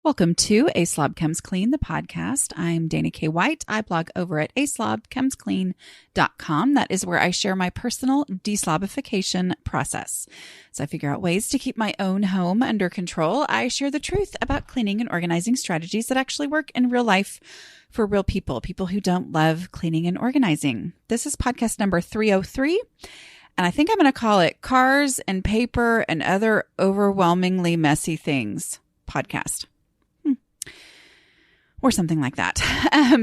Welcome to A Slob Comes Clean, the podcast. I'm Dana K. White. I blog over at aslobcomesclean.com. That is where I share my personal deslobification process. So I figure out ways to keep my own home under control. I share the truth about cleaning and organizing strategies that actually work in real life for real people, people who don't love cleaning and organizing. This is podcast number 303. And I think I'm going to call it Cars and Paper and Other Overwhelmingly Messy Things podcast. Or something like that.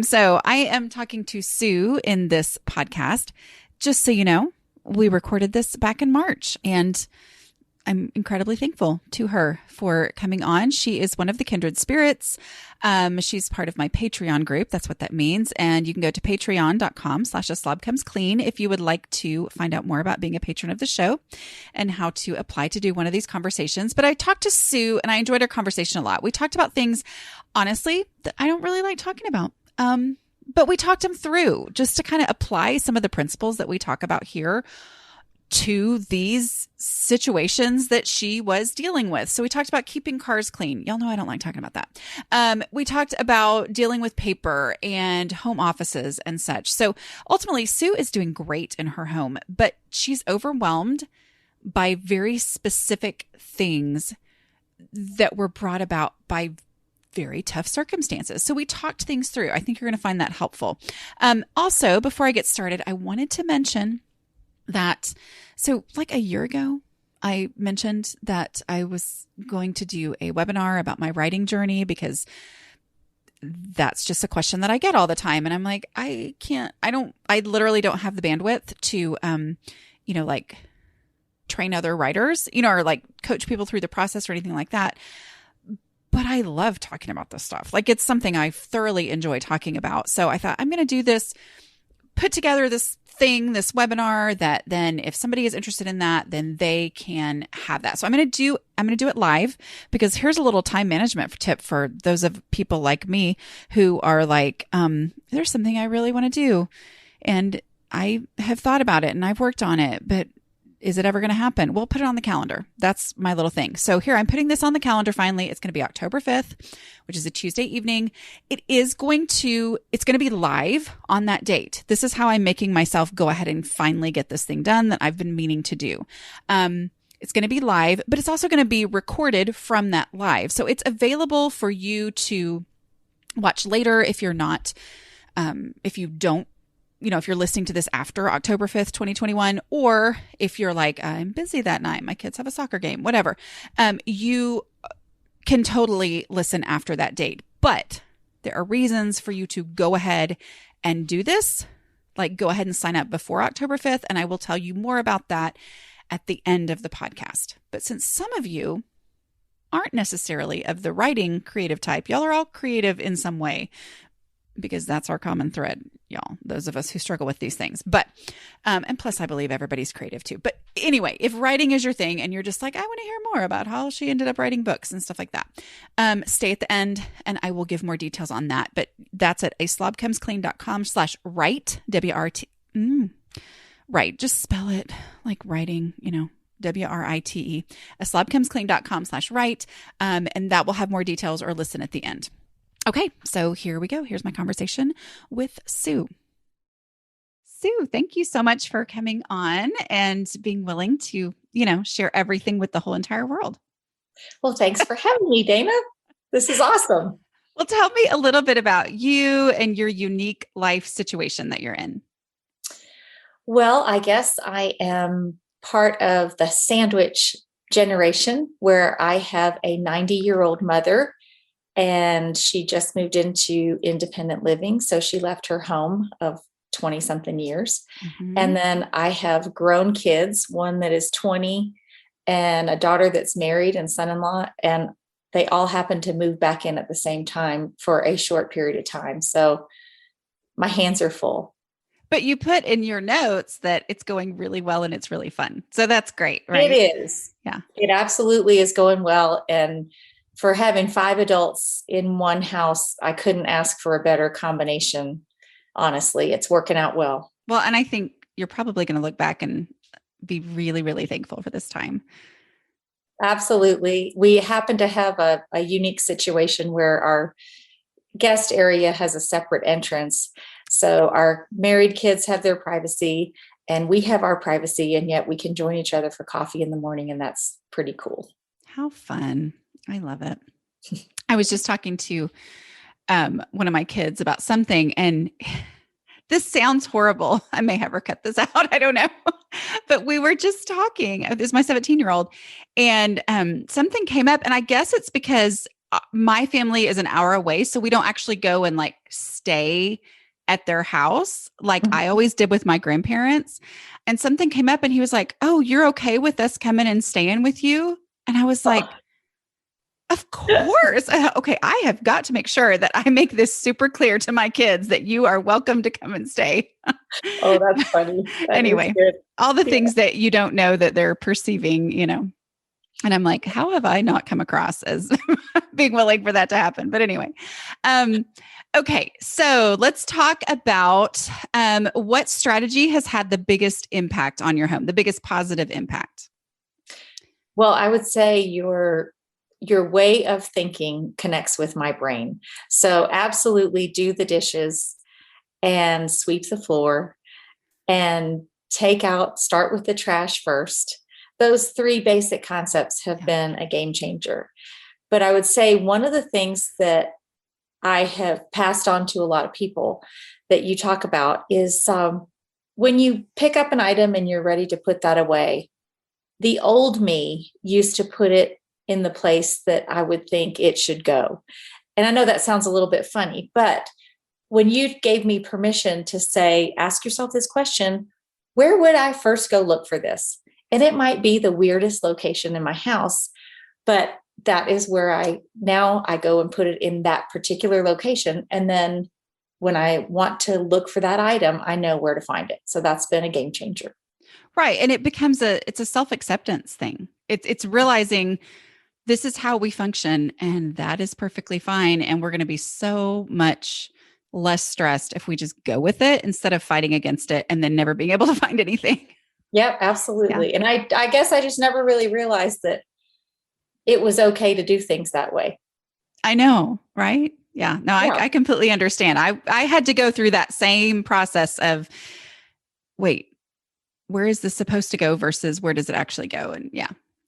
So I am talking to Sue in this podcast. Just so you know, we recorded this back in March, and I'm incredibly thankful to her for coming on. She is one of the kindred spirits. She's part of my Patreon group. That's what that means. And you can go to patreon.com/aslobcomesclean if you would like to find out more about being a patron of the show and how to apply to do one of these conversations. But I talked to Sue and I enjoyed our conversation a lot. We talked about things, honestly, that I don't really like talking about. But we talked them through just to kind of apply some of the principles that we talk about here to these situations that she was dealing with. So we talked about keeping cars clean. Y'all know I don't like talking about that. We talked about dealing with paper and home offices and such. So ultimately, Sue is doing great in her home, but she's overwhelmed by very specific things that were brought about by very tough circumstances. So we talked things through. I think you're going to find that helpful. Also, before I get started, I wanted to mention that, so like a year ago, I mentioned that I was going to do a webinar about my writing journey because that's just a question that I get all the time. And I'm like, I literally don't have the bandwidth to, like train other writers, or like coach people through the process or anything like that. But I love talking about this stuff. Like it's something I thoroughly enjoy talking about. So I thought I'm going to do this, put together this webinar that then if somebody is interested in that, then they can have that. So I'm going to do it live because here's a little time management tip for those of people like me who are like, there's something I really want to do. And I have thought about it and I've worked on it, but is it ever going to happen? We'll put it on the calendar. That's my little thing. So here I'm putting this on the calendar finally. It's going to be October 5th, which is a Tuesday evening. It's going to be live on that date. This is how I'm making myself go ahead and finally get this thing done that I've been meaning to do. It's going to be live, but it's also going to be recorded from that live. So it's available for you to watch later if you're not, if you don't, if you're listening to this after October 5th, 2021, or if you're like, I'm busy that night, my kids have a soccer game, whatever, you can totally listen after that date. But there are reasons for you to go ahead and do this, like go ahead and sign up before October 5th. And I will tell you more about that at the end of the podcast. But since some of you aren't necessarily of the writing creative type, y'all are all creative in some way, because that's our common thread, y'all, those of us who struggle with these things. But, and plus I believe everybody's creative too. But anyway, if writing is your thing and you're just like, I want to hear more about how she ended up writing books and stuff like that, stay at the end and I will give more details on that. But that's at aslobcomesclean.com/write, W-R-T, right. Just spell it like writing, W-R-I-T-E, aslobcomesclean.com/write. And that will have more details or listen at the end. Okay, so here we go. Here's my conversation with Sue. Sue, thank you so much for coming on and being willing to, share everything with the whole entire world. Well, thanks for having me, Dana. This is awesome. Well, tell me a little bit about you and your unique life situation that you're in. Well, I guess I am part of the sandwich generation where I have a 90-year-old mother. And she just moved into independent living. So she left her home of 20 something years. Mm-hmm. And then I have grown kids, one that is 20 and a daughter that's married and son-in-law. And they all happen to move back in at the same time for a short period of time. So my hands are full. But you put in your notes that it's going really well and it's really fun. So that's great, right? It is. Yeah. It absolutely is going well. And for having 5 adults in one house, I couldn't ask for a better combination. Honestly, it's working out well. Well, and I think you're probably going to look back and be really, really thankful for this time. Absolutely. We happen to have a unique situation where our guest area has a separate entrance. So our married kids have their privacy and we have our privacy, and yet we can join each other for coffee in the morning. And that's pretty cool. How fun. I love it. I was just talking to one of my kids about something, and this sounds horrible. I may have her cut this out. I don't know. But we were just talking. This is my 17-year-old, and something came up. And I guess it's because my family is an hour away. So we don't actually go and like stay at their house like I always did with my grandparents. And something came up and he was like, "Oh, you're okay with us coming and staying with you?" And I was like, "Of course." Okay, I have got to make sure that I make this super clear to my kids that you are welcome to come and stay. Oh, that's funny. Anyway, all the things that you don't know that they're perceiving, And I'm like, how have I not come across as being willing for that to happen? But anyway, okay, so let's talk about what strategy has had the biggest impact on your home, the biggest positive impact. Well, I would say your way of thinking connects with my brain. So absolutely do the dishes and sweep the floor and start with the trash first. Those three basic concepts have been a game changer. But I would say one of the things that I have passed on to a lot of people that you talk about is when you pick up an item and you're ready to put that away, the old me used to put it in the place that I would think it should go. And I know that sounds a little bit funny, but when you gave me permission to say, ask yourself this question, where would I first go look for this? And it might be the weirdest location in my house, but that is where I go and put it in that particular location. And then when I want to look for that item, I know where to find it. So that's been a game changer. Right. And it becomes it's a self-acceptance thing. It's realizing this is how we function and that is perfectly fine. And we're going to be so much less stressed if we just go with it instead of fighting against it and then never being able to find anything. Yep, absolutely. Yeah. And I guess I just never really realized that it was okay to do things that way. I know, right? Yeah. No, yeah. I completely understand. I had to go through that same process of, wait, where is this supposed to go versus where does it actually go? And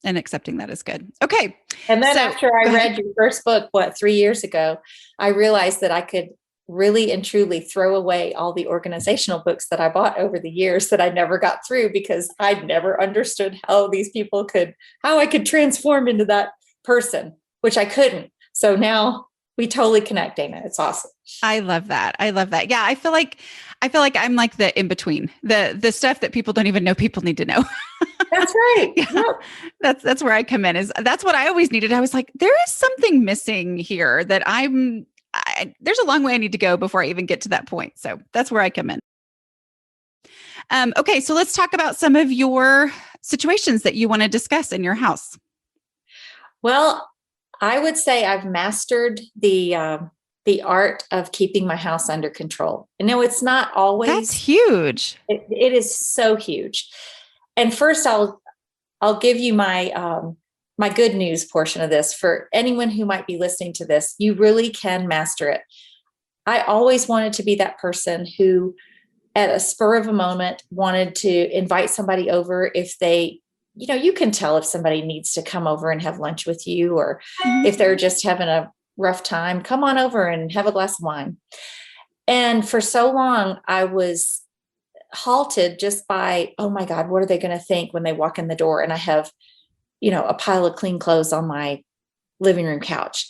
and accepting that is good. Okay. And then after I read your first book, 3 years ago, I realized that I could really and truly throw away all the organizational books that I bought over the years that I never got through because I'd never understood how I could transform into that person, which I couldn't. So now we totally connect, Dana. It's awesome. I love that. Yeah. I feel like I'm like the in-between, the stuff that people don't even know people need to know. That's right. Yeah. Yep. That's where I come in that's what I always needed. I was like, there is something missing here that there's a long way I need to go before I even get to that point. So that's where I come in. Okay. So let's talk about some of your situations that you want to discuss in your house. Well, I would say I've mastered the art of keeping my house under control. And no, it's not always. That's huge. It is so huge. And first, I'll give you my my good news portion of this. For anyone who might be listening to this, you really can master it. I always wanted to be that person who, at a spur of a moment, wanted to invite somebody over if they, you can tell if somebody needs to come over and have lunch with you, or if they're just having a rough time, come on over and have a glass of wine. And for so long, I was halted just by, oh my God, what are they going to think when they walk in the door? And I have, a pile of clean clothes on my living room couch.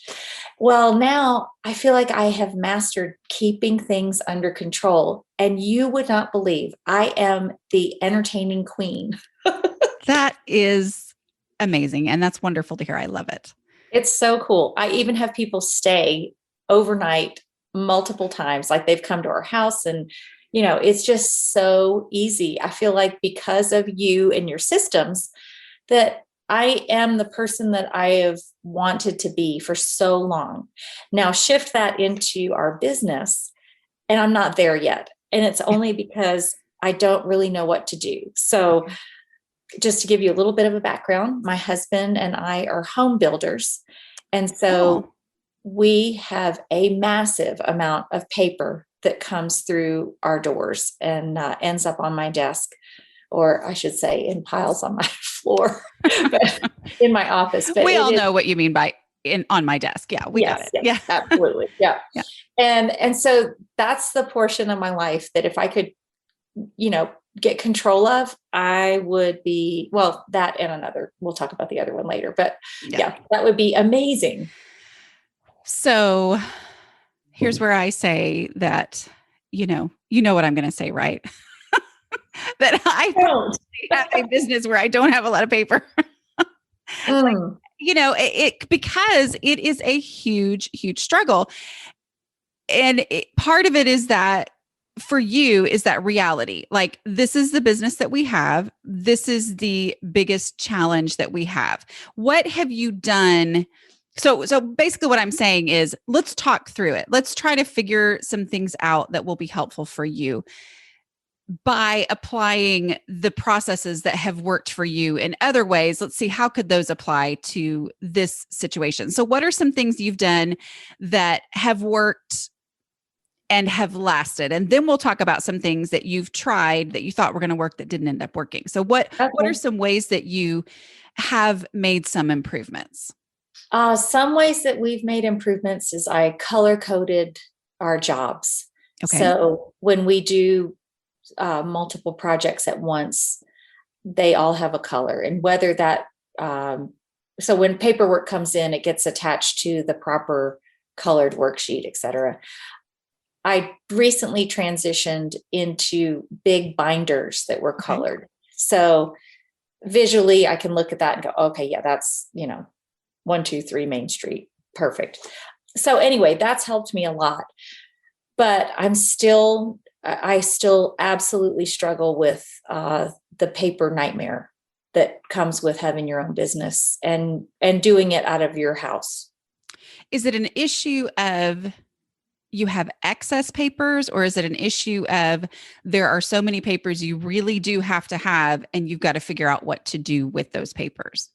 Well, now I feel like I have mastered keeping things under control. And you would not believe I am the entertaining queen. That is amazing. And that's wonderful to hear. I love it. It's so cool. I even have people stay overnight multiple times. Like they've come to our house and, it's just so easy. I feel like because of you and your systems that I am the person that I have wanted to be for so long. Now shift that into our business and I'm not there yet. And it's only because I don't really know what to do. So just to give you a little bit of a background, my husband and I are home builders. And Oh, so we have a massive amount of paper that comes through our doors and ends up on my desk, or I should say in piles on my floor, but in my office. But we it all is, know what you mean by on my desk. Yeah, we got yes, it. yes, Yeah. absolutely. Yeah. Yeah. And so that's the portion of my life that if I could, get control of, I would be, well, that and another, we'll talk about the other one later, but Yeah. yeah, that would be amazing. So here's where I say that, you know what I'm going to say, right? That I Don't. have a business where I don't have a lot of paper. Like, Mm, because it is a huge, huge struggle. And part of it is that for you is that reality. Like, this is the business that we have. This is the biggest challenge that we have. What have you done? So basically what I'm saying is, let's talk through it. Let's try to figure some things out that will be helpful for you by applying the processes that have worked for you in other ways. Let's see, how could those apply to this situation? So what are some things you've done that have worked and have lasted? And then we'll talk about some things that you've tried that you thought were going to work that didn't end up working. So what are okay. some ways that you have made some improvements? Some ways that we've made improvements is I color coded our jobs. Okay. So when we do multiple projects at once, they all have a color, and whether that, so when paperwork comes in, it gets attached to the proper colored worksheet, etc. I recently transitioned into big binders that were Okay. colored. So visually, I can look at that and go, okay, yeah, that's, 123 Main Street. Perfect. So anyway, that's helped me a lot. But I still absolutely struggle with the paper nightmare that comes with having your own business and doing it out of your house. Is it an issue of you have excess papers, or is it an issue of there are so many papers you really do have to have and you've got to figure out what to do with those papers?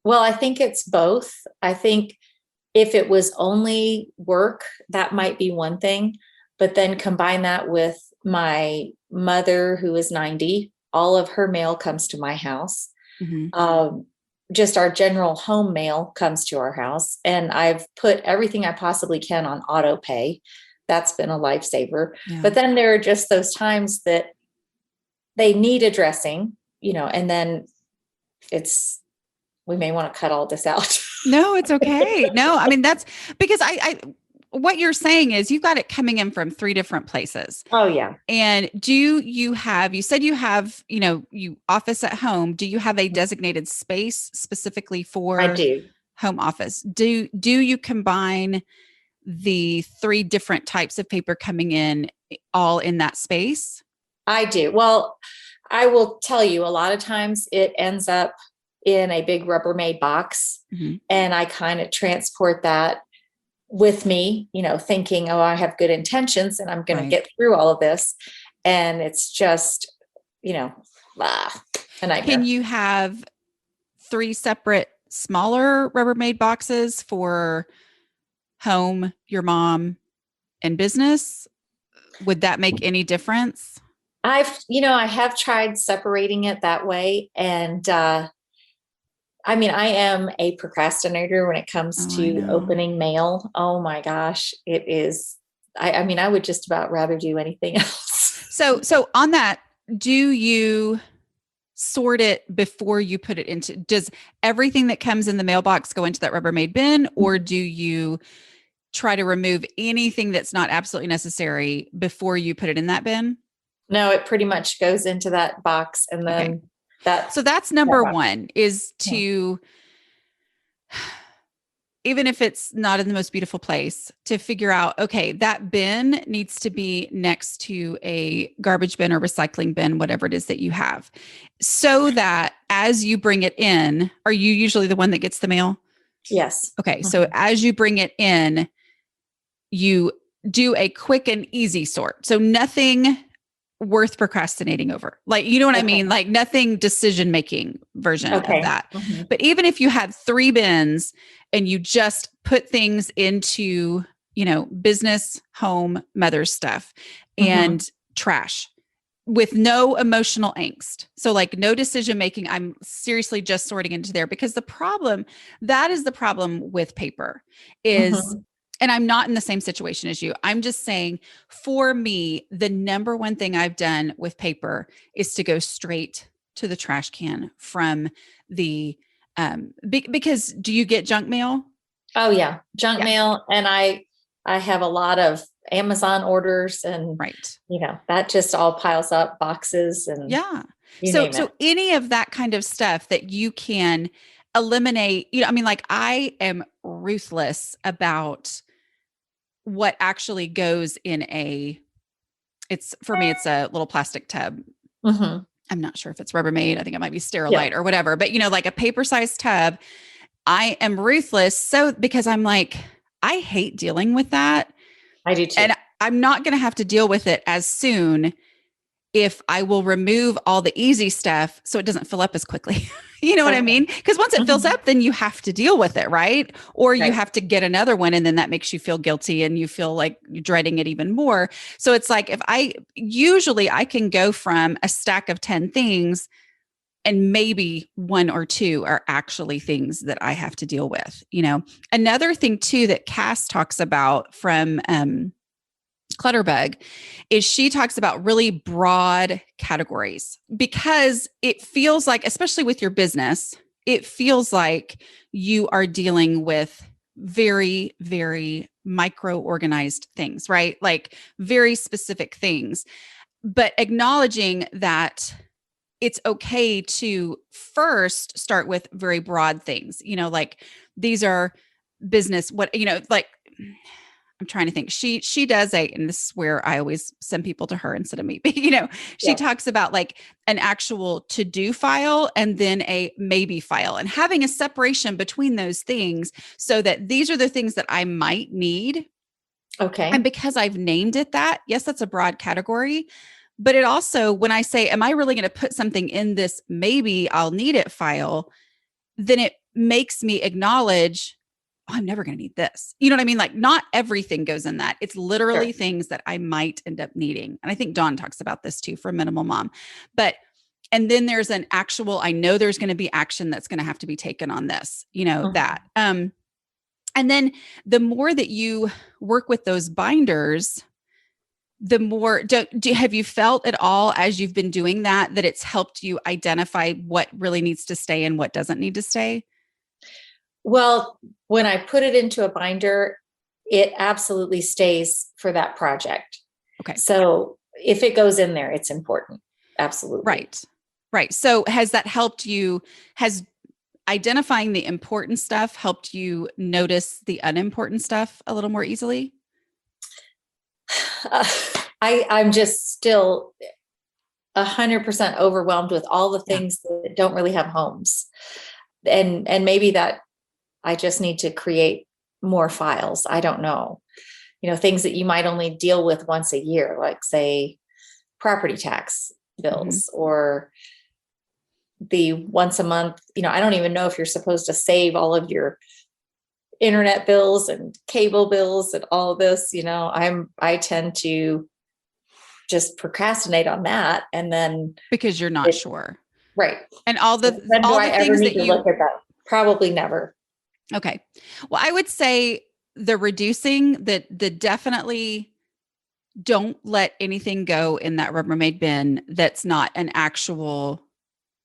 Well, I think it's both. I think if it was only work, that might be one thing, but then combine that with my mother, who is 90, all of her mail comes to my house. Mm-hmm. Just our general home mail comes to our house, and I've put everything I possibly can on auto pay. That's been a lifesaver. Yeah. But then there are just those times that they need addressing, and then we may want to cut all this out. No, it's okay. No, I mean, that's because I what you're saying is you've got it coming in from three different places. Oh yeah. And you said you have, you office at home. Do you have a designated space specifically for I do. home office? Do you combine the three different types of paper coming in all in that space? I do. Well, I will tell you, a lot of times it ends up in a big Rubbermaid box, Mm-hmm. and I kind of transport that with me, thinking, oh, I have good intentions and I'm going to get through all of this. And it's just, a nightmare. Can you have three separate smaller Rubbermaid boxes for home, your mom, and business? Would that make any difference? I have tried separating it that way. And, I am a procrastinator when it comes to opening mail. Oh my gosh, it is. I would just about rather do anything else. So on that, do you sort it before you put it into, does everything that comes in the mailbox go into that Rubbermaid bin, or do you try to remove anything that's not absolutely necessary before you put it in that bin? No, it pretty much goes into that box, and then so that's number one, is to, even if it's not in the most beautiful place, to figure out, okay, that bin needs to be next to a garbage bin or recycling bin, whatever it is that you have, so that as you bring it in, are you usually the one that gets the mail? Yes. Okay. So as you bring it in, you do a quick and easy sort. So nothing worth procrastinating over. Like, you know what I Okay. mean? Like nothing decision-making version of Okay. that. Mhm. But even if you had 3 bins and you just put things into, business, home, mother's stuff Mhm. and trash with no emotional angst. So like no decision making, I'm seriously just sorting into there because that is the problem with paper is, Mhm. and I'm not in the same situation as you. I'm just saying for me, the number one thing I've done with paper is to go straight to the trash can from the, because do you get junk mail? Oh yeah, junk Yeah. mail, and I have a lot of Amazon orders, and Right. that just all piles up, boxes and Yeah. you So name it. so any of that kind of stuff that you can eliminate, I mean like I am ruthless about what actually goes in it's for me it's a little plastic tub. Mhm. I'm not sure if it's Rubbermaid, I think it might be Yeah, Sterilite or whatever, but like a paper-sized tub, I am ruthless so because I'm like I hate dealing with that I do too. and I'm not going to have to deal with it as soon if I will remove all the easy stuff so it doesn't fill up as quickly. You know what I Okay. mean? Because once it fills Mhm. up, then you have to deal with it, right? Or you Right. have to get another one and then that makes you feel guilty and you feel like you're dreading it even more. So it's like usually I can go from a stack of 10 things and maybe 1 or 2 are actually things that I have to deal with. Another thing too that Cass talks about from Clutterbug is she talks about really broad categories because it feels like, especially with your business, it feels like you are dealing with very, very micro organized things, right? Like very specific things, but acknowledging that it's okay to first start with very broad things, like these are business, like I'm trying to think. She does and this is where I always send people to her instead of me. But she Yeah. talks about like an actual to-do file and then a maybe file and having a separation between those things so that these are the things that I might need. And Okay. because I've named it that, yes, that's a broad category. But it also, when I say, am I really going to put something in this maybe I'll need it file, then it makes me acknowledge, oh, I'm never going to need this. You know what I mean? Like not everything goes in that. It's literally Sure. things that I might end up needing. And I think Dawn talks about this too for Minimal Mom. But and then there's an actual, I know there's going to be action that's going to have to be taken on this, Mhm. that. And then the more that you work with those binders, the more have you felt at all as you've been doing that it's helped you identify what really needs to stay and what doesn't need to stay? Well, when I put it into a binder, it absolutely stays for that project. Okay. So if it goes in there, it's important. Absolutely. Right. Right. So has that helped you? Has identifying the important stuff helped you notice the unimportant stuff a little more easily? Uh, I'm just still 100% overwhelmed with all the Yeah. things that don't really have homes. And maybe that I just need to create more files. I don't know. Things that you might only deal with once a year, like say property tax Mm-hmm. bills or the once a month, I don't even know if you're supposed to save all of your internet bills and cable bills and all of this. I tend to just procrastinate on that. And then Because you're not it, sure. right. And all So the when do all I the ever things need that to look you at that? Probably never. okay. Well, I would say the reducing the definitely don't let anything go in that Rubbermaid bin that's not an actual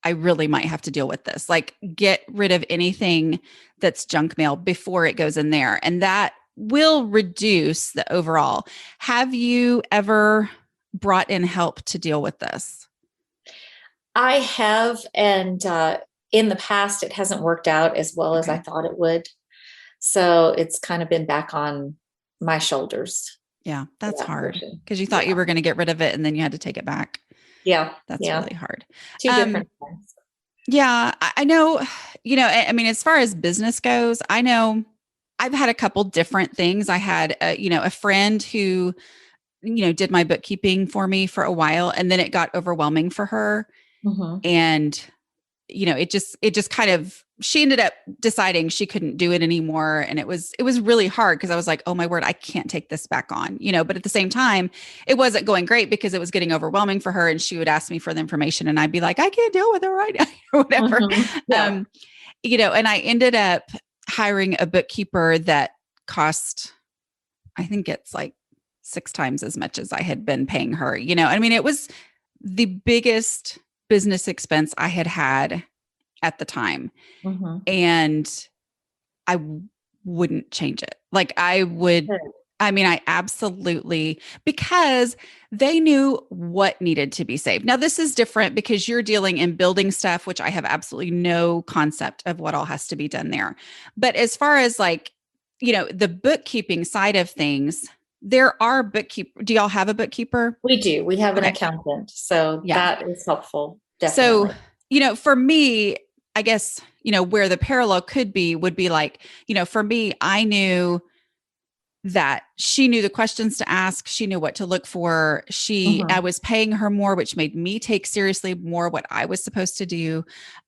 I really might have to deal with this. Like get rid of anything that's junk mail before it goes in there. And that will reduce the overall. Have you ever brought in help to deal with this? I have, and in the past, it hasn't worked out as well as I Okay. thought it would. So it's kind of been back on my shoulders Yeah, for that's that hard portion. because you thought Yeah. you were going to get rid of it and then you had to take it back. Yeah. That's Yeah. really hard. Two Um, different things. yeah, I know, I mean, as far as business goes, I know I've had a couple different things. I had, a friend who did my bookkeeping for me for a while, and then it got overwhelming for her. Mm-hmm. And it just kind of, she ended up deciding she couldn't do it anymore. And it was really hard because I was like, oh my word, I can't take this back on, but at the same time, it wasn't going great because it was getting overwhelming for her. And she would ask me for the information and I'd be like, I can't deal with it right now or whatever. Mm-hmm. Yeah. And I ended up hiring a bookkeeper that cost, I think it's like 6 times as much as I had been paying her. I mean, it was the biggest business expense I had had at the time. Mm-hmm. And I wouldn't change it. Like I would, Good. I mean, I absolutely, because they knew what needed to be saved. Now, this is different because you're dealing in building stuff, which I have absolutely no concept of what all has to be done there. But as far as like, the bookkeeping side of things, there are bookkeeper. Do y'all have a bookkeeper? We do. We have an Okay. accountant. So Yeah. that is helpful. So, Definitely. for me, I guess, where the parallel could be would be like, for me, I knew that she knew the questions to ask. She knew what to look for. Mm-hmm. I was paying her more, which made me take seriously more what I was supposed to do.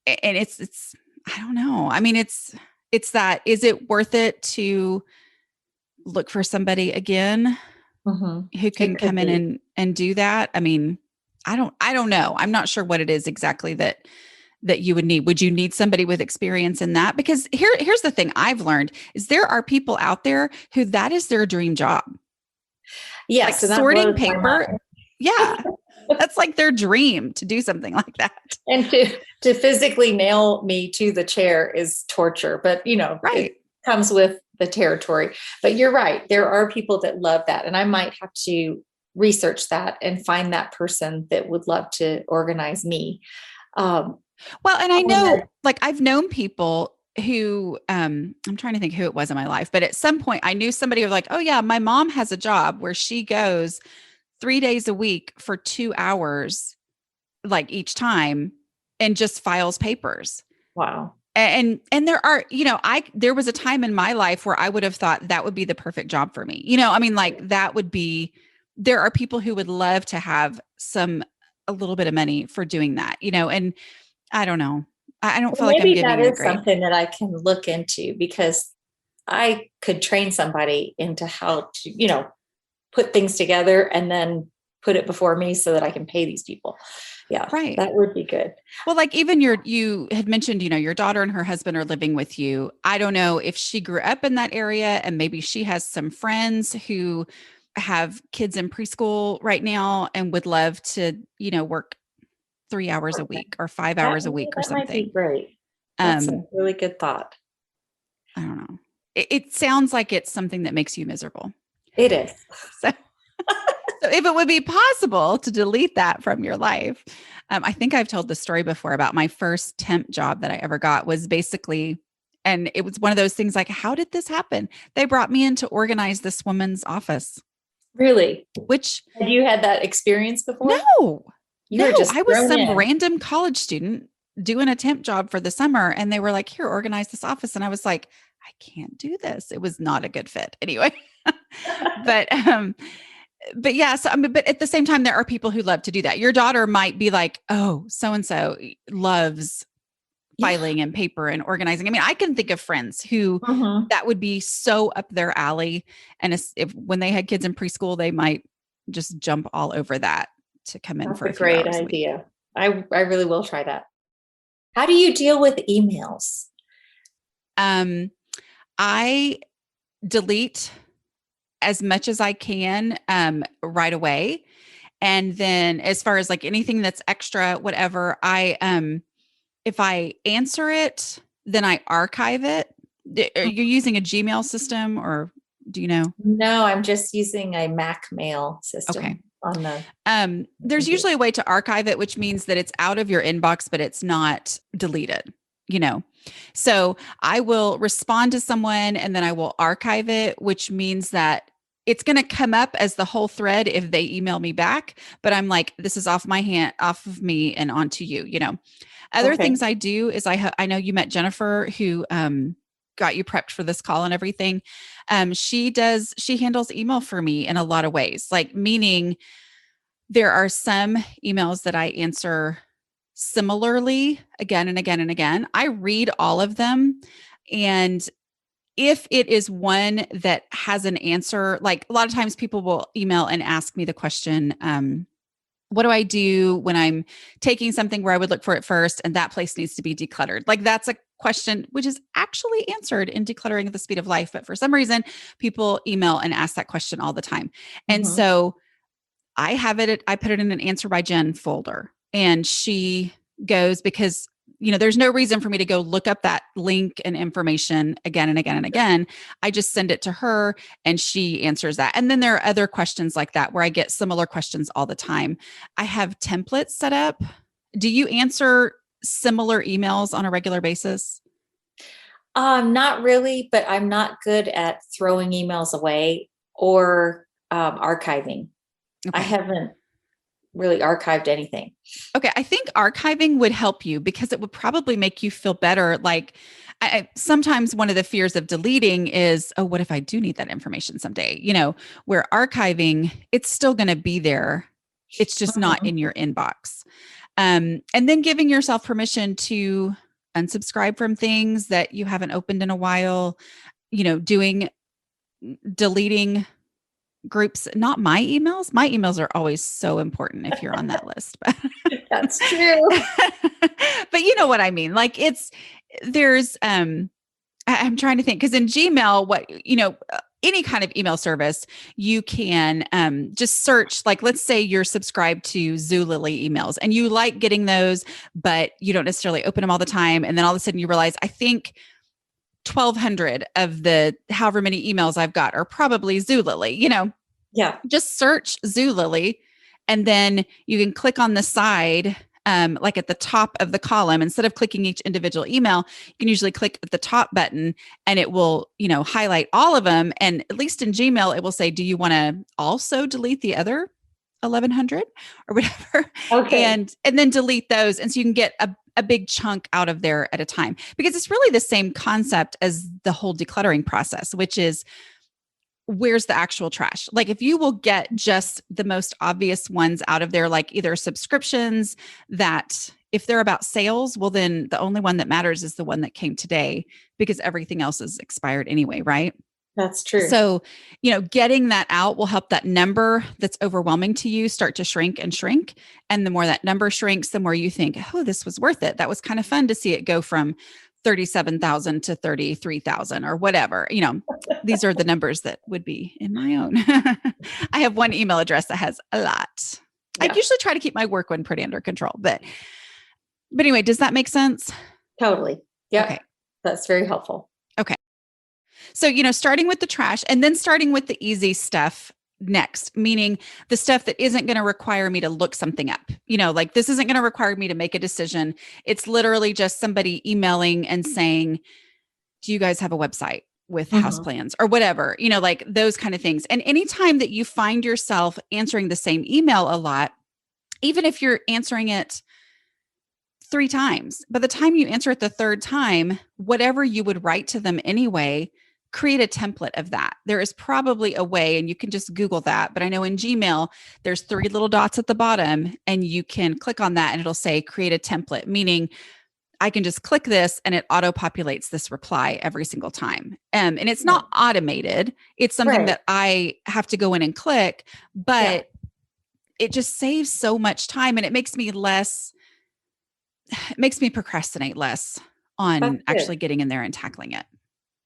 And I don't know. I mean, it's that, is it worth it to look for somebody again Mm-hmm. who It can could come in be. and do that? I mean, I don't know. I'm not sure what it is exactly that you would need. Would you need somebody with experience in that? Because here's the thing I've learned is there are people out there who that is their dream job. Like Yes. And that sorting blows my paper. mind. Yeah. That's like their dream to do something like that. And to physically nail me to the chair is torture, but Right. it comes with the territory. But you're right. There are people that love that. And I might have to research that and find that person that would love to organize me. Um, Well, and I someone know that- like I've known people who I'm trying to think who it was in my life, but at some point I knew somebody who was like, oh yeah, my mom has a job where she goes 3 days a week for 2 hours, like each time, and just files papers. wow. And there are, there was a time in my life where I would have thought that would be the perfect job for me. I mean, like that would be, there are people who would love to have a little bit of money for doing that, and I don't know. I don't feel Well, like I'm maybe that giving it is great. something that I can look into because I could train somebody into how to, put things together and then put it before me so that I can pay these people. Yeah, Right. that would be good. Well, like even you had mentioned, your daughter and her husband are living with you. I don't know if she grew up in that area and maybe she has some friends who have kids in preschool right now and would love to, work 3 hours a week or 5 hours a week or That might be something. great. That's a Um, really good thought. I don't know. It sounds like it's something that makes you miserable. It is. So, so if it would be possible to delete that from your life, I think I've told the story before about my first temp job that I ever got was basically, and it was one of those things like, how did this happen? They brought me in to organize this woman's office, Really? which Have you had that experience before? no, You were just I was thrown some in. random college student doing a temp job for the summer. And they were like, here, organize this office. And I was like, I can't do this. It was not a good fit anyway. but, but yeah, so I mean, but at the same time, there are people who love to do that. Your daughter might be like, oh, so and so loves Yeah. filing and paper and organizing. I mean, I can think of friends who Mhm. that would be so up their alley. And if when they had kids in preschool, they might just jump all over that to come in That's for a a few great hours a week. idea. I really will try that. How do you deal with emails? Um, I delete as much as I can right away. And then as far as like anything that's extra, whatever, if I answer it, then I archive it. Are you using a Gmail system or do you know? No, I'm just using a Mac mail Okay. system on the There's computer. usually a way to archive it, which means that it's out of your inbox, but it's not deleted, you know? So I will respond to someone and then I will archive it, which means that it's going to come up as the whole thread if they email me back. But I'm like, this is off my hand, off of me and onto you, you know? Other Okay. things I do is I know you met Jennifer who got you prepped for this call and everything. She handles email for me in a lot of ways, like meaning there are some emails that I answer similarly again and again and again. I read all of them. And if it is one that has an answer, like a lot of times people will email and ask me the question, what do I do when I'm taking something where I would look for it first and that place needs to be decluttered? Like that's a question which is actually answered in Decluttering at the Speed of Life. But for some reason, people email and ask that question all the time. And Mm-hmm. so I put it in an answer by Jen folder, and she goes, because there's no reason for me to go look up that link and information again and again and again. I just send it to her and she answers that. And then there are other questions like that where I get similar questions all the time. I have templates set up. Do you answer similar emails on a regular basis? Not really, but I'm not good at throwing emails away or archiving. I Okay. haven't really archived anything. Okay, I think archiving would help you because it would probably make you feel better. Like, sometimes one of the fears of deleting is, oh, what if I do need that information someday? Where archiving, it's still going to be there. It's just not Mhm. in your inbox. And then giving yourself permission to unsubscribe from things that you haven't opened in a while, deleting groups, not my emails. My emails are always so important if you're on that list. But That's true. but you know what I mean? Like there's I'm trying to think, because in Gmail, any kind of email service, you can just search, like, let's say you're subscribed to Zulily emails and you like getting those, but you don't necessarily open them all the time. And then all of a sudden you realize, I think 1,200 of the however many emails I've got are probably Zulily, Yeah. just search Zulily, and then you can click on the side, like at the top of the column. Instead of clicking each individual email, you can usually click the top button and it will, highlight all of them. And at least in Gmail, it will say, do you want to also delete the other 1,100 or whatever? Okay. And then delete those. And so you can get a big chunk out of there at a time, because it's really the same concept as the whole decluttering process, which is, where's the actual trash? Like, if you will get just the most obvious ones out of there, like either subscriptions that, if they're about sales, well, then the only one that matters is the one that came today, because everything else is expired anyway, right? That's true. So, getting that out will help that number that's overwhelming to you start to shrink and shrink. And the more that number shrinks, the more you think, oh, this was worth it. That was kind of fun to see it go from 37,000 to 33,000 or whatever. These are the numbers that would be in my own. I have one email address that has a lot. I Yeah, usually try to keep my work one pretty under control, but anyway, does that make sense? totally. Okay. Yep. That's very helpful. Okay. So, starting with the trash and then starting with the easy stuff next, meaning the stuff that isn't going to require me to look something up. Like, this isn't going to require me to make a decision. It's literally just somebody emailing and saying, do you guys have a website with house Mhm. plans or whatever, like those kind of things. And anytime that you find yourself answering the same email a lot, even if you're answering it 3 times, by the time you answer it the third time, whatever you would write to them anyway, create a template of that. There is probably a way, and you can just Google that. But I know in Gmail, there's 3 little dots at the bottom, and you can click on that and it'll say create a template, meaning I can just click this and it auto populates this reply every single time. And it's not automated. It's something Right. that I have to go in and click, Yeah. but it just saves so much time, and it makes me procrastinate less That's on good. actually getting in there and tackling it.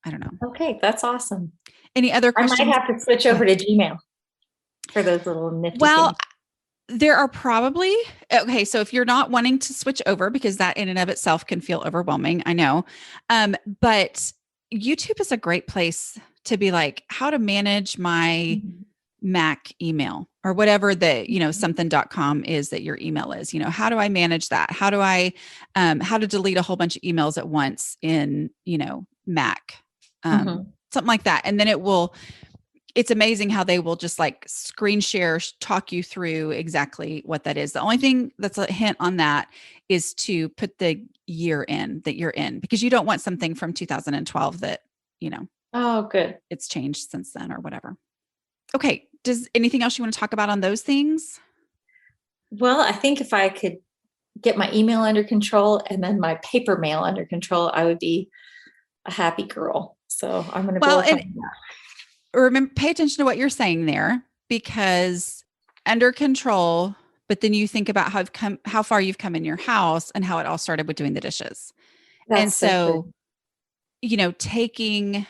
I don't know. Okay. That's awesome. Any other I might questions? have to switch Go over ahead. to Gmail for those little nifty Well, things. there are probably, okay, so if you're not wanting to switch over, because that in and of itself can feel overwhelming, I know. But YouTube is a great place to be like, how to manage my Mhm. Mac email or whatever the, Mhm. something.com is that your email is. How do I manage that? How to delete a whole bunch of emails at once in, Mac, Mhm. something like that. And then it's amazing how they will just like screen share, talk you through exactly what that is. The only thing that's a hint on that is to put the year in that you're in, because you don't want something from 2012 that Oh, good. it's changed since then or whatever. Okay. Does anything else you want to talk about on those things? Well, I think if I could get my email under control and then my paper mail under control, I would be a happy girl. So I'm going to Well, work on and that. remember, pay attention to what you're saying there, because under control, but then you think about how far you've come in your house and how it all started with doing the dishes. And That's so so, true. taking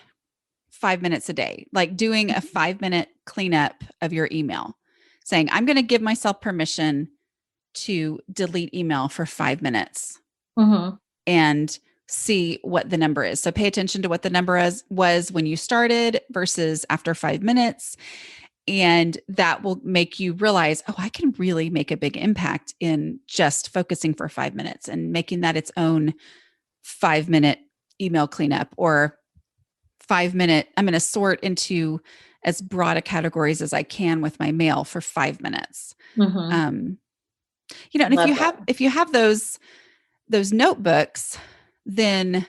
5 minutes a day, like doing a 5-minute cleanup of your email, saying, I'm going to give myself permission to delete email for 5 minutes Mm-hmm. and see what the number is. So pay attention to what the number was when you started versus after 5 minutes. And that will make you realize, oh, I can really make a big impact in just focusing for 5 minutes and making that its own 5-minute email cleanup, or 5-minute, I'm going to sort into as broad a categories as I can with my mail for 5 minutes. Mm-hmm. And Love that. if you have those notebooks, then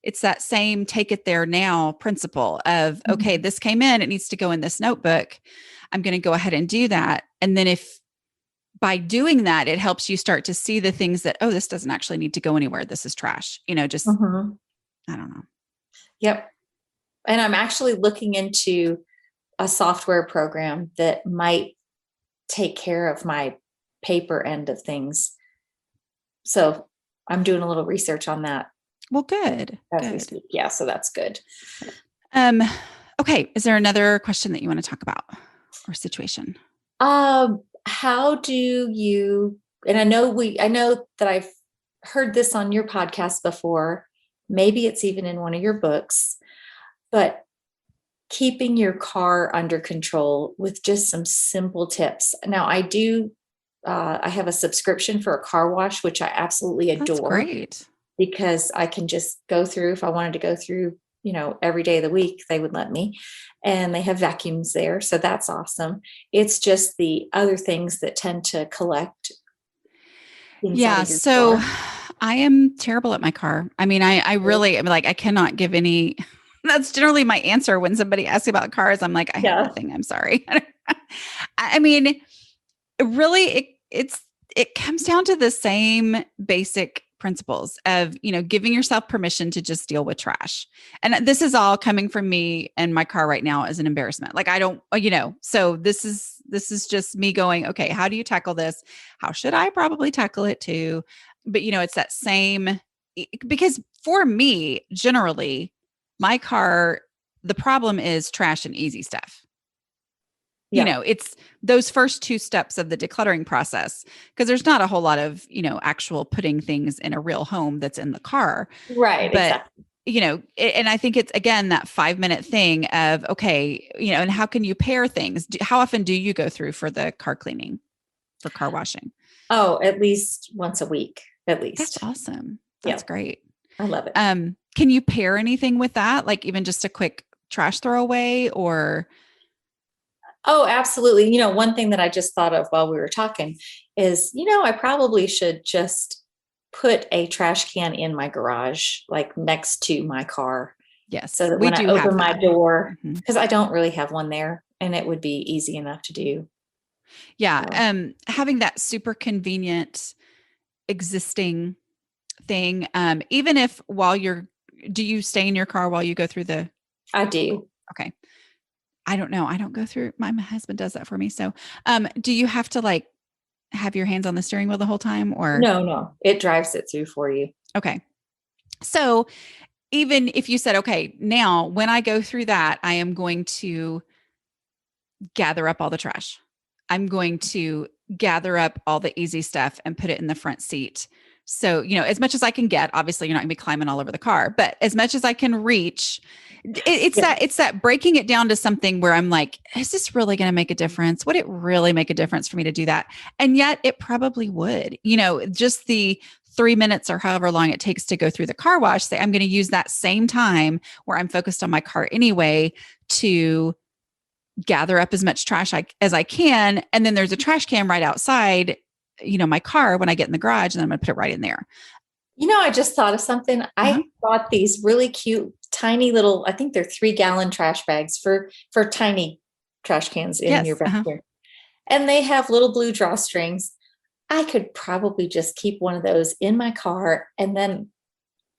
it's that same take it there now principle of, okay, this came in, it needs to go in this notebook. I'm going to go ahead and do that. And then if by doing that, it helps you start to see the things that, oh, this doesn't actually need to go anywhere. This is trash, just, Mm-hmm. I don't know. Yep. And I'm actually looking into a software program that might take care of my paper end of things. So I'm doing a little research on that Well, good. as we speak. Yeah, so that's good. Okay. Is there another question that you want to talk about or situation? How do you, and I know that I've heard this on your podcast before, maybe it's even in one of your books, but keeping your car under control with just some simple tips. Now I have a subscription for a car wash, which I absolutely adore. That's great. Because I can just go through, if I wanted to go through, every day of the week, they would let me, and they have vacuums there. So that's awesome. It's just the other things that tend to collect things out of your So car. I am terrible at my car. I mean, I really am like, I cannot give any, that's generally my answer when somebody asks about cars. I'm like, I have nothing. I'm sorry. I mean, really, it comes down to the same basic principles of, giving yourself permission to just deal with trash. And this is all coming from me, and my car right now is an embarrassment. Like I don't, so this is just me going, okay, how do you tackle this? How should I probably tackle it too? But it's that same, because for me, generally, my car, the problem is trash and easy stuff. Yeah. It's those first two steps of the decluttering process, because there's not a whole lot of, actual putting things in a real home that's in the car. Right. But, Exactly. And I think it's, again, that 5-minute thing of, okay, and how can you pair things? How often do you go through for the car cleaning, for car washing? Oh, at least once a week, at least. That's awesome. That's great. I love it. Can you pair anything with that? Like even just a quick trash throwaway or... Oh, absolutely. One thing that I just thought of while we were talking is, I probably should just put a trash can in my garage, like next to my car. Yes. So that when I open my door, because I don't really have one there, and it would be easy enough to do. Yeah. Having that super convenient existing thing, even if do you stay in your car while you go through the... I do. Okay. I don't know. I don't go through, my husband does that for me. So, do you have to like have your hands on the steering wheel the whole time, or? No, it drives it through for you. Okay. So even if you said, okay, now when I go through that, I am going to gather up all the trash. I'm going to gather up all the easy stuff and put it in the front seat. So, as much as I can get, obviously you're not gonna be climbing all over the car, but as much as I can reach, it's that breaking it down to something where I'm like, is this really going to make a difference? Would it really make a difference for me to do that? And yet it probably would, just the 3 minutes or however long it takes to go through the car wash, say, I'm going to use that same time where I'm focused on my car anyway to gather up as much trash as I can. And then there's a trash can right outside, my car when I get in the garage, and I'm going to put it right in there. I just thought of something. I bought these really cute tiny little, I think they're 3-gallon trash bags for tiny trash cans in your Yes. backyard. And they have little blue drawstrings. I could probably just keep one of those in my car and then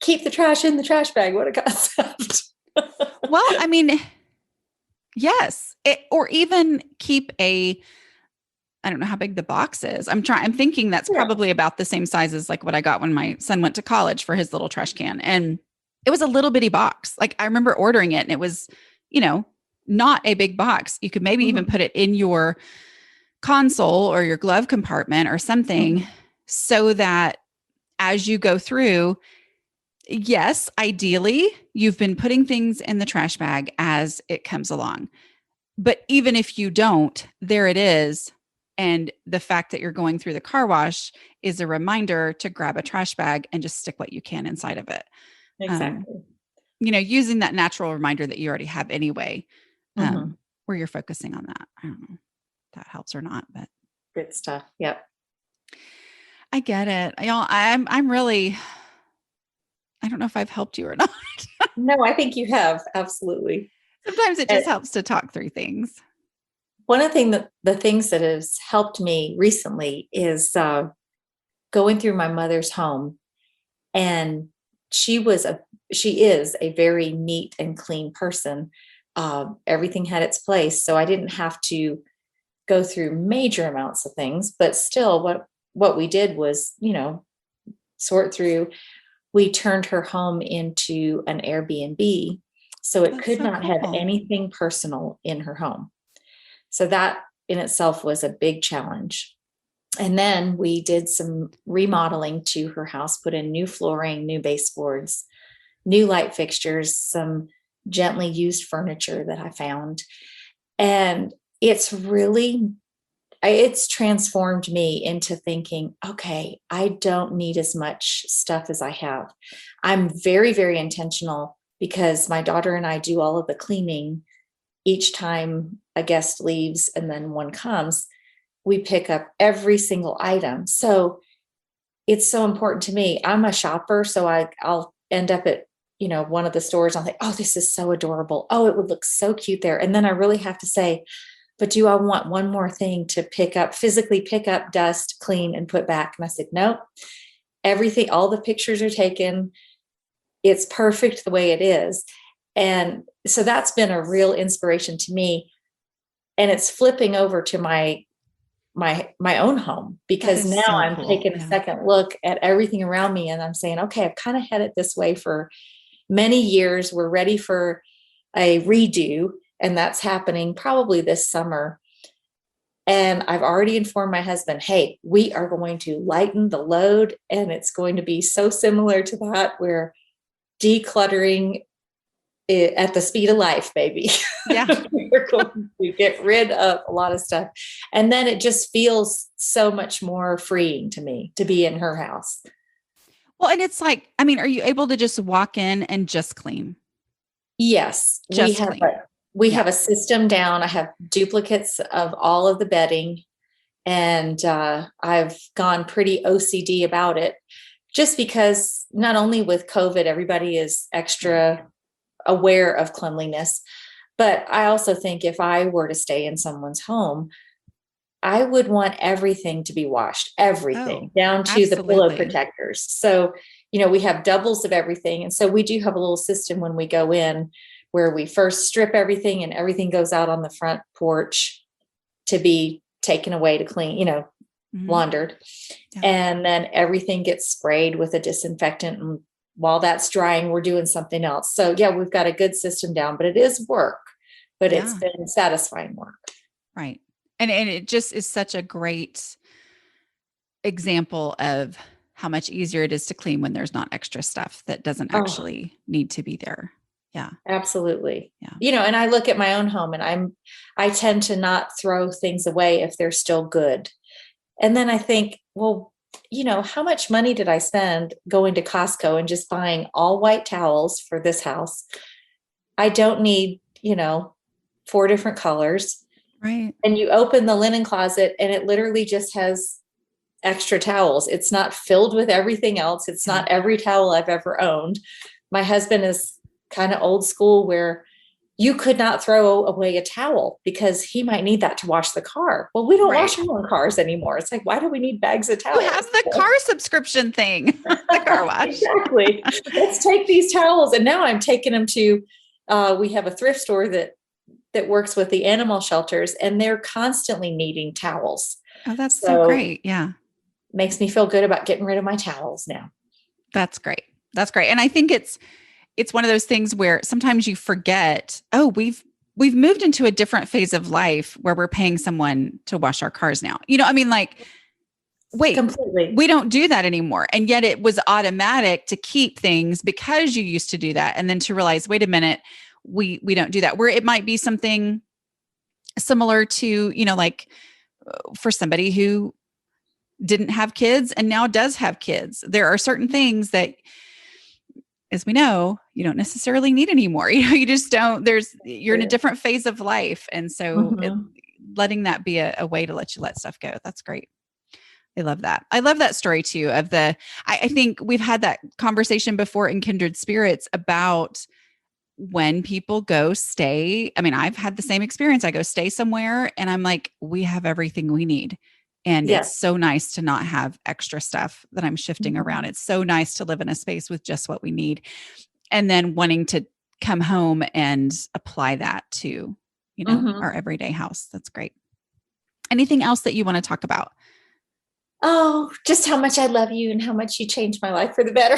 keep the trash in the trash bag. What a concept. Well, I mean, yes. Or even keep I don't know how big the box is. I'm thinking that's probably about the same size as like what I got when my son went to college for his little trash can. And it was a little bitty box. Like I remember ordering it and it was, not a big box. You could maybe even put it in your console or your glove compartment or something so that as you go through, yes, ideally you've been putting things in the trash bag as it comes along. But even if you don't, there it is. And the fact that you're going through the car wash is a reminder to grab a trash bag and just stick what you can inside of it. Exactly. Using that natural reminder that you already have anyway, where you're focusing on that. I don't know if that helps or not, but good stuff. Yep. I get it. I'm really, I don't know if I've helped you or not. No, I think you have. Absolutely. Sometimes it just helps to talk through things. One of the things that has helped me recently is going through my mother's home, and she is a very neat and clean person. Everything had its place, so I didn't have to go through major amounts of things. But still, what we did was, sort through. We turned her home into an Airbnb, so it could not have anything personal in her home. So that in itself was a big challenge. And then we did some remodeling to her house, put in new flooring, new baseboards, new light fixtures, some gently used furniture that I found. And it's transformed me into thinking, okay, I don't need as much stuff as I have. I'm very, very intentional because my daughter and I do all of the cleaning each time a guest leaves and then one comes. We pick up every single item. So it's so important to me. I'm a shopper, so I'll end up at one of the stores. I'm like, oh, this is so adorable. Oh, it would look so cute there. And then I really have to say, but do I want one more thing to physically pick up, dust, clean, and put back? And I said, nope. Everything, all the pictures are taken. It's perfect the way it is. And so that's been a real inspiration to me. And it's flipping over to my own home, because now I'm taking a second look at everything around me and I'm saying, okay, I've kind of had it this way for many years. We're ready for a redo, and that's happening probably this summer. And I've already informed my husband, hey, we are going to lighten the load, and it's going to be so similar to that. We're decluttering at the speed of life, baby. Yeah. We're going to get rid of a lot of stuff. And then it just feels so much more freeing to me to be in her house. Well, and it's like, are you able to just walk in and just clean? Yes. We have a system down. I have duplicates of all of the bedding, and I've gone pretty OCD about it, just because not only with COVID, everybody is extra aware of cleanliness, but I also think if I were to stay in someone's home, I would want everything to be washed, everything down to the pillow protectors. So, we have doubles of everything. And so we do have a little system when we go in where we first strip everything and everything goes out on the front porch to be taken away to clean, laundered. Yeah. And then everything gets sprayed with a disinfectant. And while that's drying, we're doing something else. So yeah, we've got a good system down, but it is work, but it's been satisfying work. Right. And it just is such a great example of how much easier it is to clean when there's not extra stuff that doesn't actually need to be there. Yeah, absolutely. Yeah. And I look at my own home and I tend to not throw things away if they're still good. And then I think, well, how much money did I spend going to Costco and just buying all white towels for this house? I don't need, 4 different colors. Right. And you open the linen closet and it literally just has extra towels. It's not filled with everything else. It's not every towel I've ever owned. My husband is kind of old school where you could not throw away a towel because he might need that to wash the car. Well, we don't wash our own cars anymore. It's like, why do we need bags of towels? Who has the car subscription thing? The car wash. Exactly. Let's take these towels. And now I'm taking them to, we have a thrift store that works with the animal shelters, and they're constantly needing towels. Oh, that's so great. Yeah. Makes me feel good about getting rid of my towels now. That's great. That's great. And I think it's one of those things where sometimes you forget, oh, we've moved into a different phase of life where we're paying someone to wash our cars now. You know, I mean, like, wait, completely. We don't do that anymore. And yet it was automatic to keep things because you used to do that. And then to realize, wait a minute, we don't do that. Where it might be something similar to, you know, like for somebody who didn't have kids and now does have kids, there are certain things that, as we know, you don't necessarily need anymore. You know, you just don't, you're in a different phase of life. And so letting that be a way to let you let stuff go. That's great. I love that. I love that story too of I think we've had that conversation before in Kindred Spirits about when people go stay. I mean, I've had the same experience. I go stay somewhere and I'm like, we have everything we need. And it's so nice to not have extra stuff that I'm shifting around. It's so nice to live in a space with just what we need. And then wanting to come home and apply that to, you know, our everyday house. That's great. Anything else that you want to talk about? Oh, just how much I love you and how much you changed my life for the better.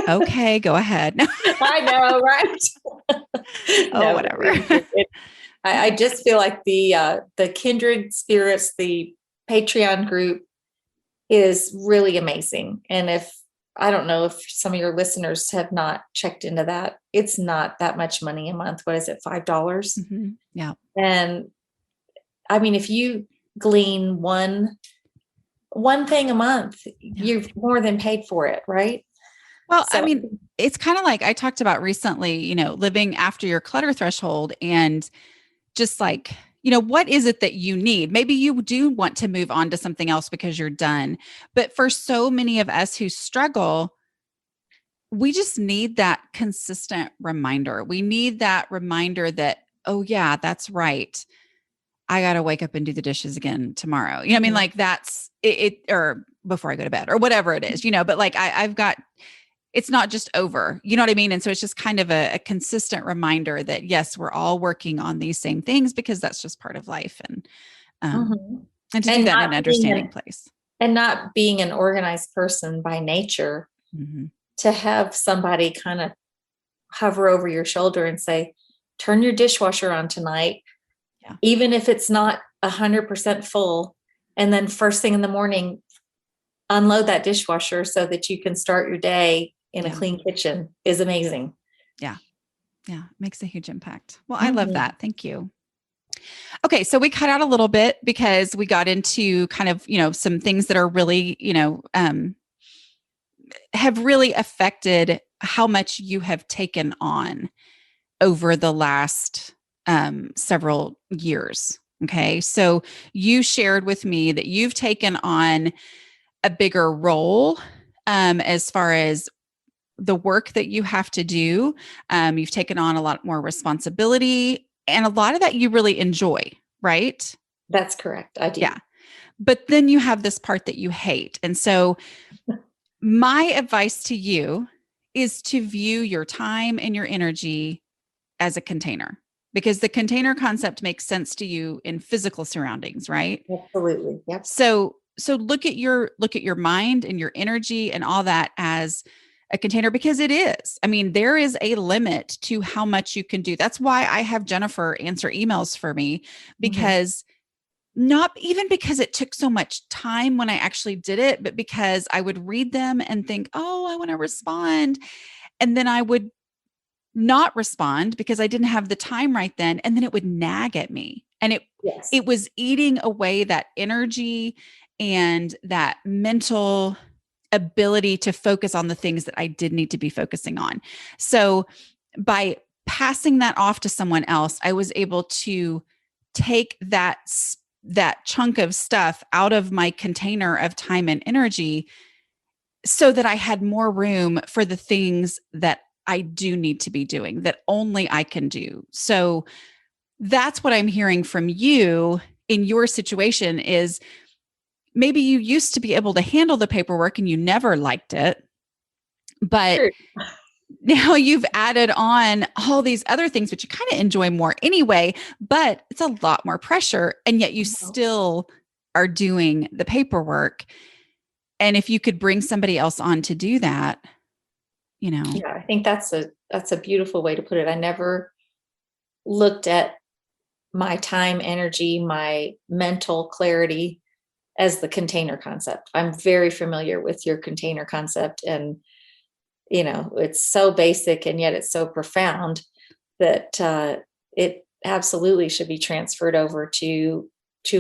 Okay, go ahead. I know, right? No, whatever. I just feel like the Kindred Spirits, the Patreon group is really amazing. And I don't know if some of your listeners have not checked into that, it's not that much money a month. What is it? $5? Mm-hmm. Yeah. And I mean, if you glean one thing a month, you've more than paid for it, right? Well, so, I mean, it's kind of like I talked about recently, you know, living after your clutter threshold and just like, you know, what is it that you need? Maybe you do want to move on to something else because you're done. But for so many of us who struggle, we just need that consistent reminder. We need that reminder that, oh yeah, that's right. I got to wake up and do the dishes again tomorrow. You know what I mean? Like that's it, or before I go to bed or whatever it is, you know, but like I've got, it's not just over, you know what I mean? And so it's just kind of a consistent reminder that yes, we're all working on these same things because that's just part of life. And to do that in an understanding place. And not being an organized person by nature, to have somebody kind of hover over your shoulder and say, turn your dishwasher on tonight. Yeah. Even if it's not 100% full. And then first thing in the morning, unload that dishwasher so that you can start your day in a clean kitchen is amazing. Yeah. Yeah. Makes a huge impact. Well, I love that. Thank you. Okay. So we cut out a little bit because we got into kind of, you know, some things that are really, you know, have really affected how much you have taken on over the last several years. Okay. So you shared with me that you've taken on a bigger role as far as the work that you have to do. You've taken on a lot more responsibility and a lot of that you really enjoy, right? That's correct. I do. Yeah. But then you have this part that you hate. And so my advice to you is to view your time and your energy as a container, because the container concept makes sense to you in physical surroundings, right? Absolutely. Yep. So look at your mind and your energy and all that as a container, because it is. I mean, there is a limit to how much you can do. That's why I have Jennifer answer emails for me, because not even because it took so much time when I actually did it, but because I would read them and think, oh, I want to respond. And then I would not respond because I didn't have the time right then. And then it would nag at me. And it was eating away that energy and that mental ability to focus on the things that I did need to be focusing on. So by passing that off to someone else, I was able to take that chunk of stuff out of my container of time and energy so that I had more room for the things that I do need to be doing that only I can do. So that's what I'm hearing from you in your situation is maybe you used to be able to handle the paperwork and you never liked it, but True. now you've added on all these other things, which you kind of enjoy more anyway, but it's a lot more pressure. And yet you still are doing the paperwork. And if you could bring somebody else on to do that, Yeah, I think that's a beautiful way to put it. I never looked at my time, energy, my mental clarity as the container concept. I'm very familiar with your container concept, and it's so basic and yet it's so profound that it absolutely should be transferred over to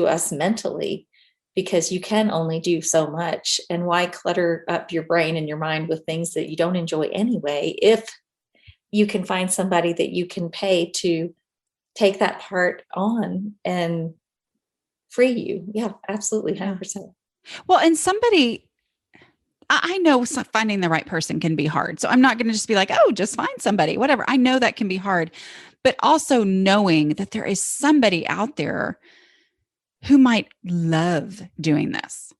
us mentally, because you can only do so much. And why clutter up your brain and your mind with things that you don't enjoy anyway, if you can find somebody that you can pay to take that part on and free you. Yeah, absolutely. 100%. Well, and I know finding the right person can be hard. So I'm not going to just be like, oh, just find somebody, whatever. I know that can be hard, but also knowing that there is somebody out there who might love doing this,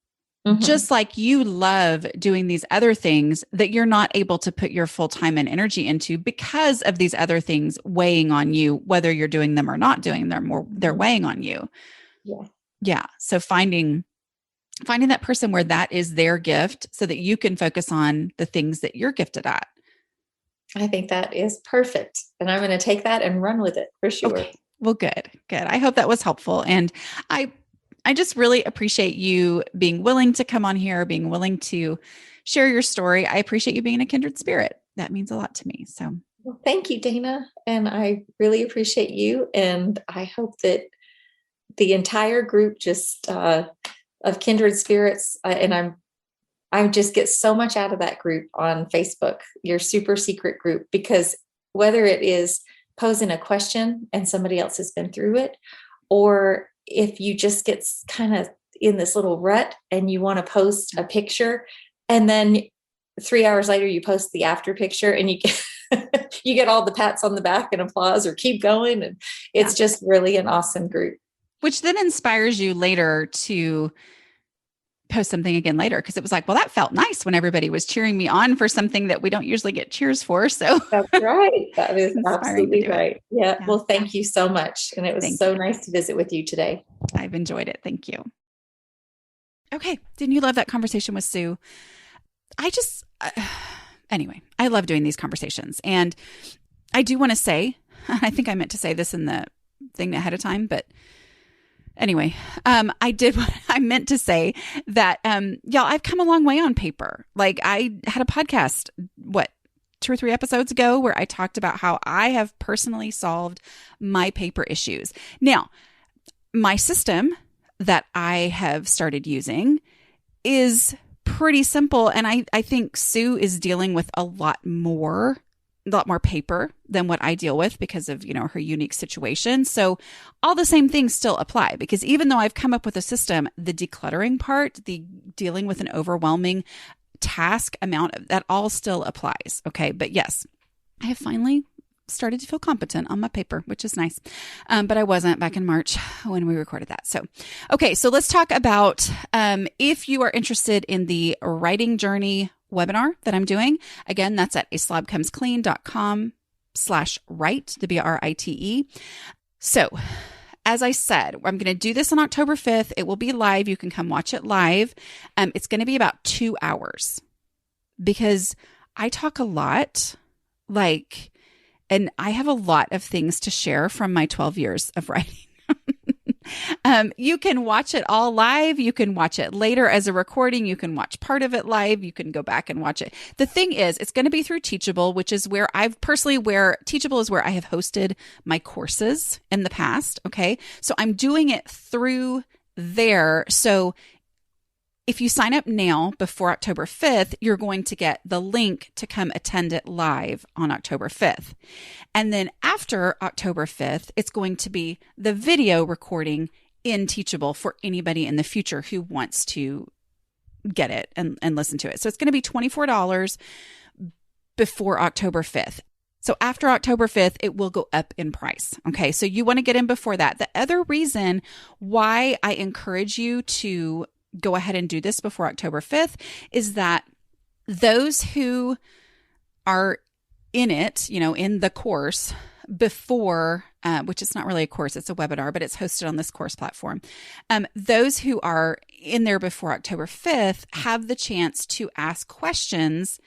just like you love doing these other things that you're not able to put your full time and energy into because of these other things weighing on you, whether you're doing them or not doing them, or they're weighing on you. Yeah. Yeah. So finding that person where that is their gift so that you can focus on the things that you're gifted at. I think that is perfect. And I'm going to take that and run with it for sure. Okay. Well, good. I hope that was helpful. And I just really appreciate you being willing to come on here, being willing to share your story. I appreciate you being a kindred spirit. That means a lot to me. So well, thank you, Dana. And I really appreciate you. And I hope that the entire group just of kindred spirits, and I just get so much out of that group on Facebook, your super secret group, because whether it is posing a question and somebody else has been through it, or if you just get kind of in this little rut and you want to post a picture and then 3 hours later you post the after picture and you get all the pats on the back and applause or keep going. And it's just really an awesome group. Which then inspires you later to post something again later, because it was like, well, that felt nice when everybody was cheering me on for something that we don't usually get cheers for. So that's right. That is absolutely right. Yeah. Well, thank you so much. And it was so nice to visit with you today. I've enjoyed it. Thank you. Okay. Didn't you love that conversation with Sue? Anyway, I love doing these conversations. And I do want to say, I think I meant to say this in the thing ahead of time, but anyway, I meant to say that, y'all, I've come a long way on paper. Like I had a podcast, 2 or 3 episodes ago where I talked about how I have personally solved my paper issues. Now, my system that I have started using is pretty simple. And I think Sue is dealing with a lot more paper than what I deal with because of, her unique situation. So all the same things still apply, because even though I've come up with a system, the decluttering part, the dealing with an overwhelming task amount, that all still applies. Okay. But yes, I have finally started to feel competent on my paper, which is nice. But I wasn't back in March when we recorded that. So, okay. So let's talk about, if you are interested in the writing journey webinar that I'm doing. Again, that's at aslobcomesclean.com/write, the BRITE. So as I said, I'm going to do this on October 5th. It will be live. You can come watch it live. It's going to be about 2 hours because I talk a lot, and I have a lot of things to share from my 12 years of writing. You can watch it all live. You can watch it later as a recording. You can watch part of it live. You can go back and watch it. The thing is, it's going to be through Teachable, which is where Teachable is where I have hosted my courses in the past. Okay. So I'm doing it through there. So if you sign up now before October 5th, you're going to get the link to come attend it live on October 5th. And then after October 5th, it's going to be the video recording in Teachable for anybody in the future who wants to get it and listen to it. So it's going to be $24. before October 5th. So after October 5th, it will go up in price. Okay. So you want to get in before that. The other reason why I encourage you to go ahead and do this before October 5th is that those who are in it, in the course before, which is not really a course, it's a webinar, but it's hosted on this course platform. Those who are in there before October 5th have the chance to ask questions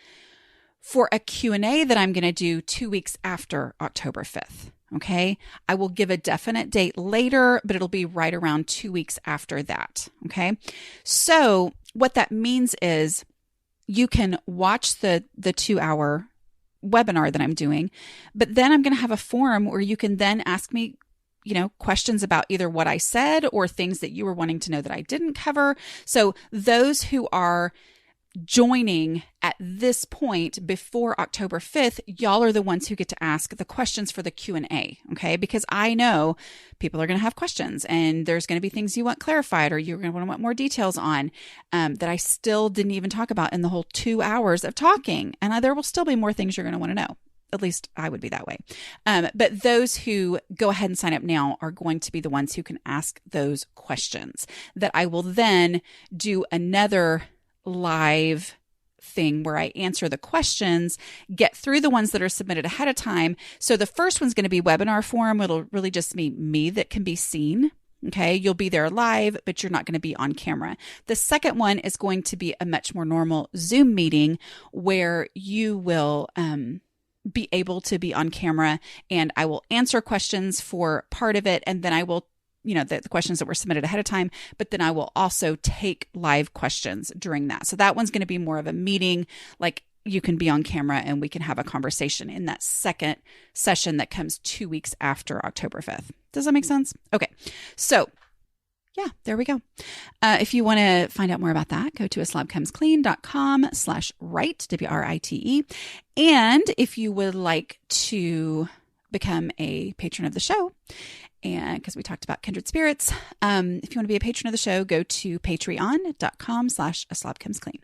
for a Q&A that I'm going to do 2 weeks after October 5th. Okay. I will give a definite date later, but it'll be right around 2 weeks after that. Okay. So what that means is you can watch the 2-hour webinar that I'm doing, but then I'm going to have a forum where you can then ask me, questions about either what I said or things that you were wanting to know that I didn't cover. So those who are joining at this point before October 5th, y'all are the ones who get to ask the questions for the Q&A, okay? Because I know people are going to have questions and there's going to be things you want clarified or you're going to want more details on that I still didn't even talk about in the whole 2 hours of talking. And there will still be more things you're going to want to know. At least I would be that way. But those who go ahead and sign up now are going to be the ones who can ask those questions that I will then do another live thing where I answer the questions, get through the ones that are submitted ahead of time. So the first one's going to be webinar form. It'll really just be me that can be seen. Okay. You'll be there live, but you're not going to be on camera. The second one is going to be a much more normal Zoom meeting where you will, be able to be on camera and I will answer questions for part of it. And then I will the questions that were submitted ahead of time, but then I will also take live questions during that. So that one's going to be more of a meeting, like you can be on camera and we can have a conversation in that second session that comes 2 weeks after October 5th. Does that make sense? Okay. So yeah, there we go. If you want to find out more about that, go to aslobcomesclean.com/write, WRITE. And if you would like to become a patron of the show, and because we talked about kindred spirits, if you want to be a patron of the show, go to patreon.com/aslobcomesclean.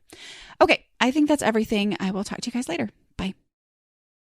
Okay, I think that's everything. I will talk to you guys later.